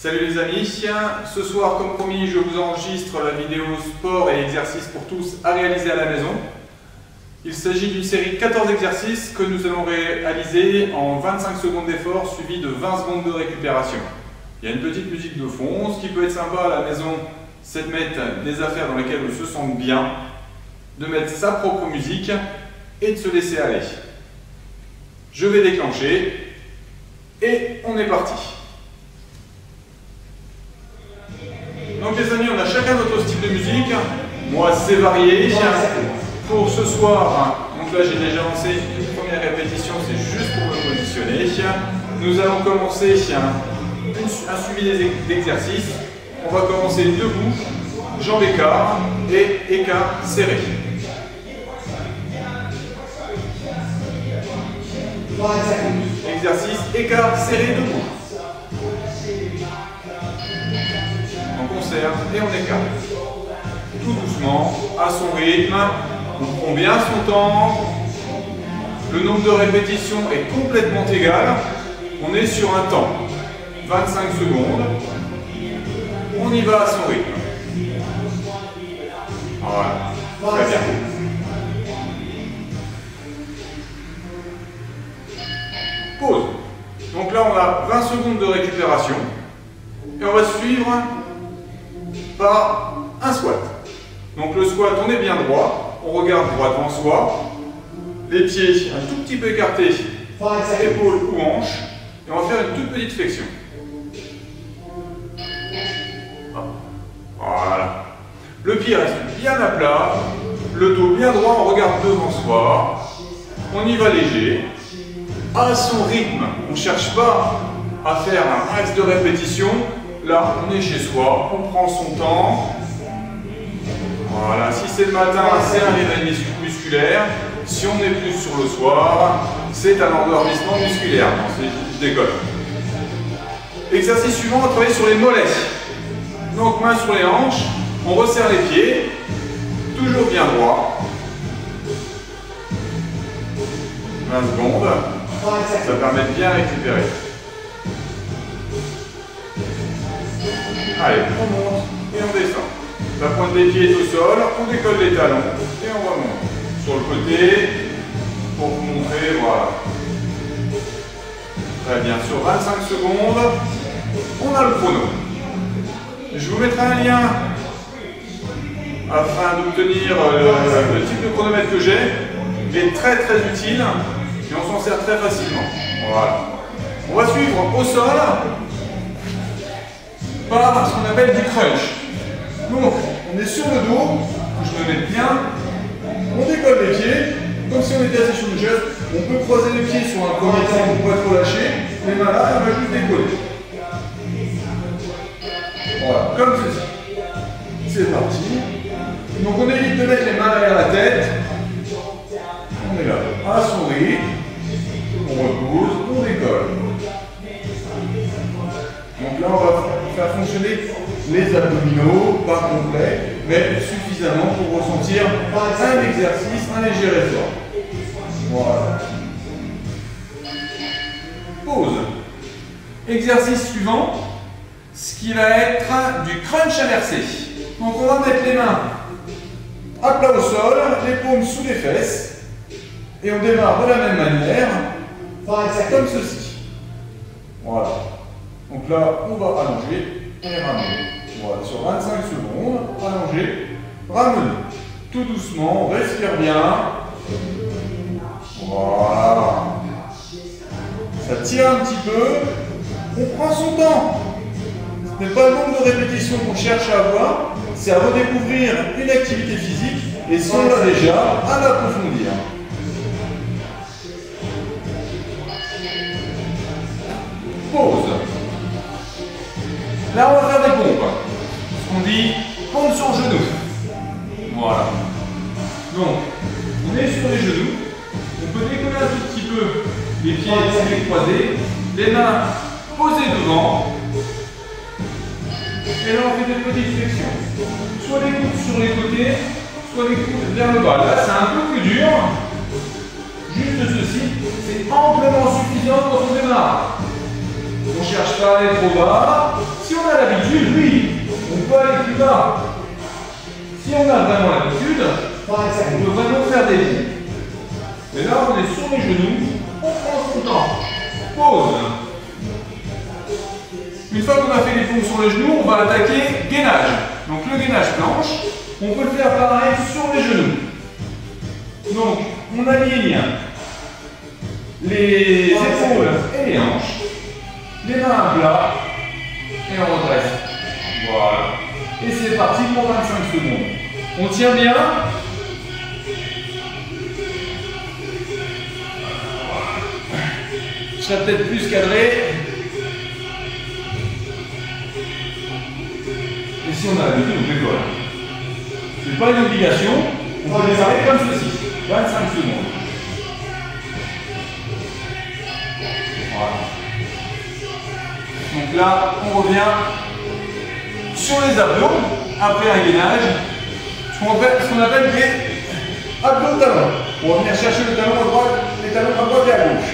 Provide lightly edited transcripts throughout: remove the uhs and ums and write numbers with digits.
Salut les amis, ce soir comme promis je vous enregistre la vidéo sport et exercices pour tous à réaliser à la maison. Il s'agit d'une série de 14 exercices que nous allons réaliser en 25 secondes d'effort suivi de 20 secondes de récupération. Il y a une petite musique de fond, ce qui peut être sympa à la maison, c'est de mettre des affaires dans lesquelles on se sente bien, de mettre sa propre musique et de se laisser aller. Je vais déclencher et on est parti. Donc les amis, on a chacun notre style de musique. Moi c'est varié. Pour ce soir, donc là j'ai déjà lancé une première répétition, c'est juste pour me positionner. Nous allons commencer un suivi d'exercices. On va commencer debout, jambes écart et écart serré. Exercice écart serré debout. On serre et on écarte. Tout doucement, à son rythme. On prend bien son temps. Le nombre de répétitions est complètement égal. On est sur un temps. 25 secondes. On y va à son rythme. Voilà. Très bien. Pause. Donc là, on a 20 secondes de récupération. Et on va suivre par un squat. Donc le squat, on est bien droit, on regarde droit devant soi, les pieds un tout petit peu écartés, épaules ou hanches, et on va faire une toute petite flexion. Voilà. Le pied reste bien à plat, le dos bien droit, on regarde devant soi, on y va léger, à son rythme. On ne cherche pas à faire un max de répétition. Là, on est chez soi, on prend son temps. Voilà, si c'est le matin, c'est un réveil musculaire. Si on est plus sur le soir, c'est un endormissement musculaire. Non, je déconne. Exercice suivant, on va travailler sur les mollets. Donc, main sur les hanches, on resserre les pieds, toujours bien droit. 20 secondes, ça permet de bien récupérer. Allez, on monte et on descend. La pointe des pieds est au sol, on décolle les talons et on remonte. Sur le côté, pour vous montrer, voilà. Très bien, sur 25 secondes, on a le chrono. Je vous mettrai un lien afin d'obtenir le type de chronomètre que j'ai. Il est très utile et on s'en sert très facilement. Voilà. On va suivre au sol par ce qu'on appelle du crunch. Donc, on est sur le dos, je me mets bien, on décolle les pieds, comme si on était assis sur une chaise. On peut croiser les pieds sur un premier temps pour ne pas trop lâcher, les mains là, on va juste décoller. Voilà, comme ceci. C'est parti. Donc on évite de mettre les mains derrière la tête. On est là, à son rythme, on repose, on décolle. Donc là, on va faire fonctionner les abdominaux, pas complet, mais suffisamment pour ressentir un exercice, un léger effort. Voilà. Pause. Exercice suivant, ce qui va être du crunch inversé. Donc on va mettre les mains à plat au sol, les paumes sous les fesses, et on démarre de la même manière, comme ceci. Voilà. Donc là, on va allonger et ramener. Voilà, sur 25 secondes, allonger, ramener. Tout doucement, on respire bien. Voilà. Ça tire un petit peu. On prend son temps. Ce n'est pas le nombre de répétitions qu'on cherche à avoir, c'est à redécouvrir une activité physique et si on l'a déjà, à l'approfondir. Pause. Là, on va faire des pompes. Ce qu'on dit, pompe sur genou. Voilà. Donc, on est sur les genoux. On peut décoller un tout petit peu les pieds croisés, les mains posées devant. Et là, on fait des petites flexions. Soit les coudes sur les côtés, soit les coudes vers le bas. Là, c'est un peu plus dur. Juste ceci, c'est amplement suffisant quand on démarre. On ne cherche pas à aller trop bas. Si on a l'habitude, oui, on peut aller plus bas. Si on a vraiment l'habitude, on peut vraiment faire des bons. Mais là, on est sur les genoux, on prend son temps. Pause. Une fois qu'on a fait les pompes sur les genoux, on va attaquer gainage. Donc le gainage planche, on peut le faire pareil sur les genoux. Donc on aligne les épaules et les hanches, les mains à plat et on redresse. Voilà. Et c'est parti pour 25 secondes. On tient bien. Je serais peut-être plus cadré. Et si on a l'habitude, on fait quoi? C'est pas une obligation. On va démarrer comme ceci. 25 secondes. Voilà. Donc là, on revient sur les abdos, après un gainage, ce qu'on appelle des abdos talons. On va venir chercher le talon à droite, les talons à droite et à gauche.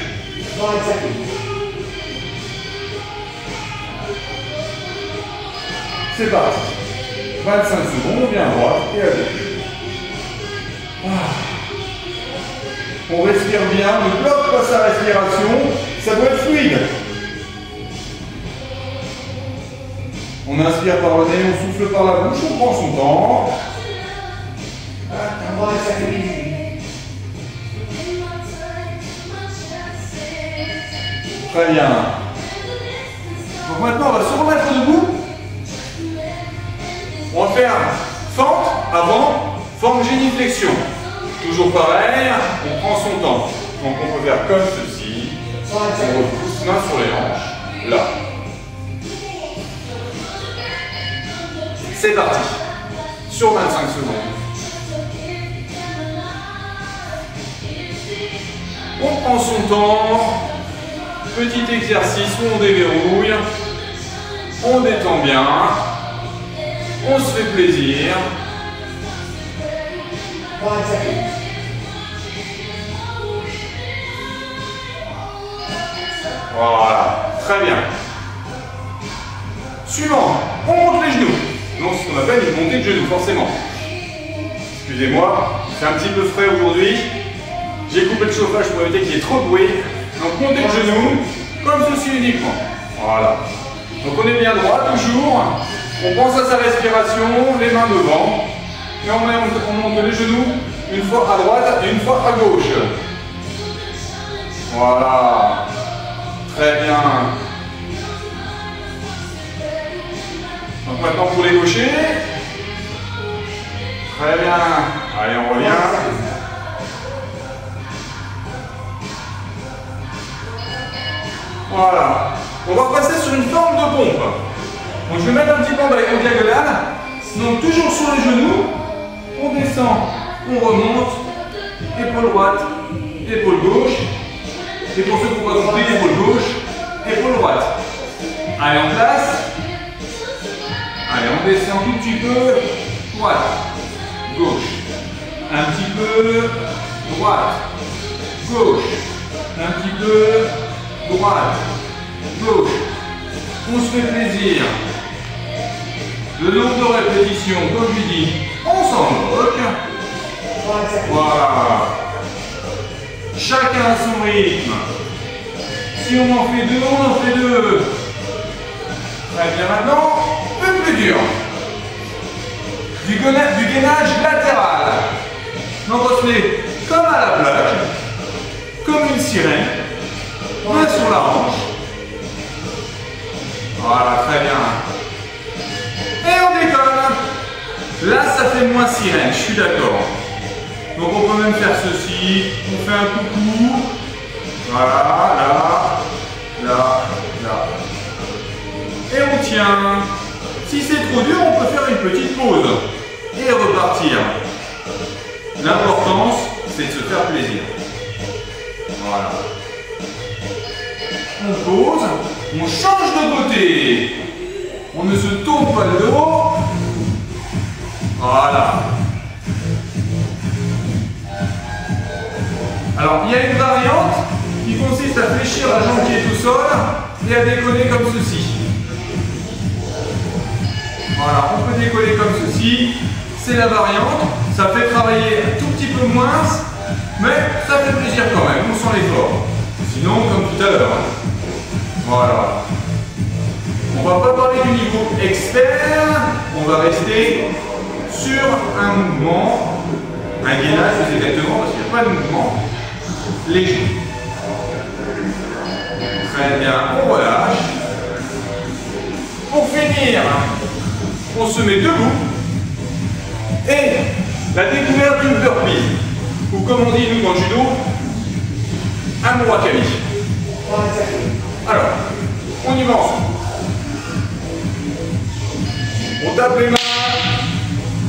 C'est parti. 25 secondes, on vient à droite et à gauche. On respire bien, on ne bloque pas sa respiration, ça doit être fluide. On inspire par le nez, on souffle par la bouche, on prend son temps. Très bien. Donc maintenant, on va se remettre debout. On va faire fente avant, forme géniflexion. Toujours pareil, on prend son temps. Donc on peut faire comme ceci. On repousse main sur les hanches. Là. C'est parti. Sur 25 secondes. On prend son temps. Petit exercice où on déverrouille. On détend bien. On se fait plaisir. Voilà, très bien. Suivant, on monte les genoux. Donc ce qu'on appelle une montée de genoux, forcément. Excusez-moi, c'est un petit peu frais aujourd'hui. J'ai coupé le chauffage pour éviter qu'il y ait trop de bruit. Donc montée de genoux, comme ceci uniquement. Voilà. Donc on est bien droit toujours. On pense à sa respiration, les mains devant. Et on monte les genoux une fois à droite et une fois à gauche. Voilà. Très bien. Donc maintenant pour les gauchers. Très bien. Allez, on revient. Voilà. On va passer sur une forme de pompe. Donc je vais mettre un petit peu en diagonale. Donc toujours sur les genoux. On descend, on remonte. Épaule droite, épaule gauche. Et pour ceux qui n'ont pas compris, épaule gauche, épaule droite. Allez, en place. Allez, on descend tout petit peu. Droite, gauche. Un petit peu. Droite, gauche. Un petit peu. Droite, gauche. On se fait plaisir. Le nombre de répétitions, comme je dis, on s'en moque. Voilà. Chacun à son rythme. Si on en fait deux, on en fait deux. Très bien, maintenant, un peu plus dur. Du gainage latéral. Donc on se met comme à la plage, comme une sirène, main sur la hanche. Voilà, très bien. Et on décolle. Là, ça fait moins sirène, je suis d'accord. Donc on peut même faire ceci. On fait un coucou. Voilà, là, là, là. Et on tient. Si c'est trop dur, on peut faire une petite pause. Et repartir. L'importance, c'est de se faire plaisir. Voilà. On pose. On change de côté. On ne se tourne pas le dos. Voilà. Alors, il y a une variante qui consiste à fléchir la jambe qui est au sol et à décoller comme ceci. Voilà, on peut décoller comme ceci. C'est la variante. Ça fait travailler un tout petit peu moins, mais ça fait plaisir quand même. On sent l'effort. Sinon, comme tout à l'heure. Voilà. On va pas parler du niveau expert. On va rester sur un mouvement, un gainage plus exactement, parce qu'il n'y a pas de mouvement léger. Très bien, on relâche. Pour finir, on se met debout et la découverte d'une burpee, ou comme on dit nous dans le judo, un murakami. Alors, on y va ensemble. On tape les mains,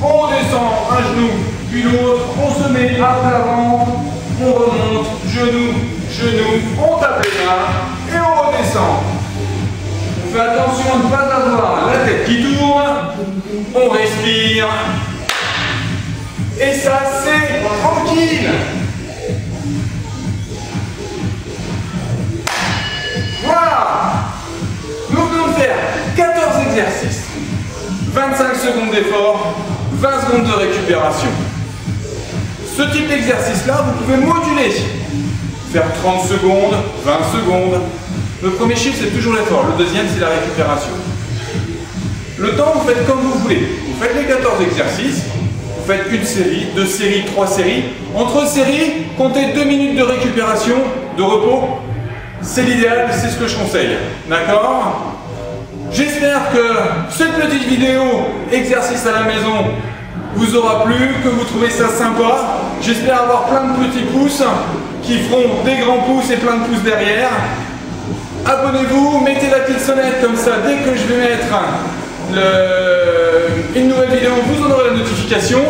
on descend un genou, puis l'autre, on se met à l'avant, on remonte, genou, genou, on tape les mains et on redescend. On fait attention à ne pas avoir la tête qui tourne, on respire, et ça c'est tranquille. Voilà. Nous venons de faire 14 exercices. 25 secondes d'effort, 20 secondes de récupération. Ce type d'exercice-là, vous pouvez moduler. Faire 30 secondes, 20 secondes. Le premier chiffre, c'est toujours l'effort. Le deuxième, c'est la récupération. Le temps, vous faites comme vous voulez. Vous faites les 14 exercices. Vous faites une série, 2 séries, 3 séries. Entre séries, comptez 2 minutes de récupération, de repos. C'est l'idéal, c'est ce que je conseille. D'accord ? J'espère que cette petite vidéo exercice à la maison vous aura plu, que vous trouvez ça sympa. J'espère avoir plein de petits pouces qui feront des grands pouces et plein de pouces derrière. Abonnez-vous, mettez la petite sonnette comme ça, dès que je vais mettre une nouvelle vidéo, vous en aurez la notification.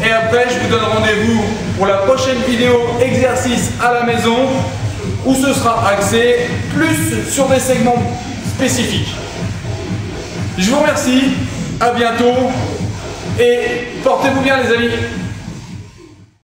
Et après, je vous donne rendez-vous pour la prochaine vidéo exercice à la maison, où ce sera axé plus sur des segments spécifiques. Je vous remercie, à bientôt et portez-vous bien les amis.